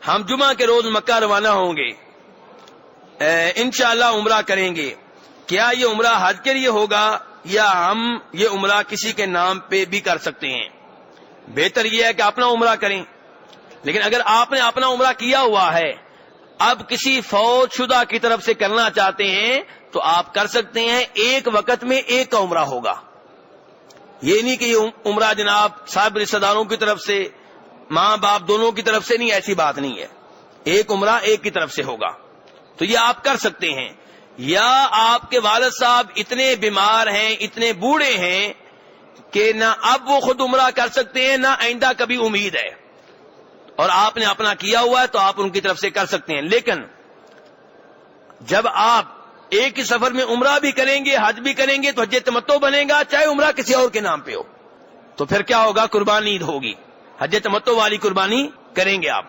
ہم جمعہ کے روز مکہ روانہ ہوں گے، انشاءاللہ عمرہ کریں گے، کیا یہ عمرہ حج کے لیے ہوگا یا ہم یہ عمرہ کسی کے نام پہ بھی کر سکتے ہیں؟ بہتر یہ ہے کہ اپنا عمرہ کریں، لیکن اگر آپ نے اپنا عمرہ کیا ہوا ہے، اب کسی فوت شدہ کی طرف سے کرنا چاہتے ہیں تو آپ کر سکتے ہیں، ایک وقت میں ایک کا عمرہ ہوگا۔ یہ نہیں کہ یہ عمرہ جناب صاحب رشتہ داروں کی طرف سے، ماں باپ دونوں کی طرف سے نہیں، ایسی بات نہیں ہے، ایک عمرہ ایک کی طرف سے ہوگا، تو یہ آپ کر سکتے ہیں۔ یا آپ کے والد صاحب اتنے بیمار ہیں، اتنے بوڑھے ہیں کہ نہ اب وہ خود عمرہ کر سکتے ہیں، نہ آئندہ کبھی امید ہے، اور آپ نے اپنا کیا ہوا ہے تو آپ ان کی طرف سے کر سکتے ہیں۔ لیکن جب آپ ایک ہی سفر میں عمرہ بھی کریں گے، حج بھی کریں گے، تو حج تمتع بنے گا، چاہے عمرہ کسی اور کے نام پہ ہو، تو پھر کیا ہوگا؟ قربانی عید ہوگی، حج تمتع والی قربانی کریں گے آپ۔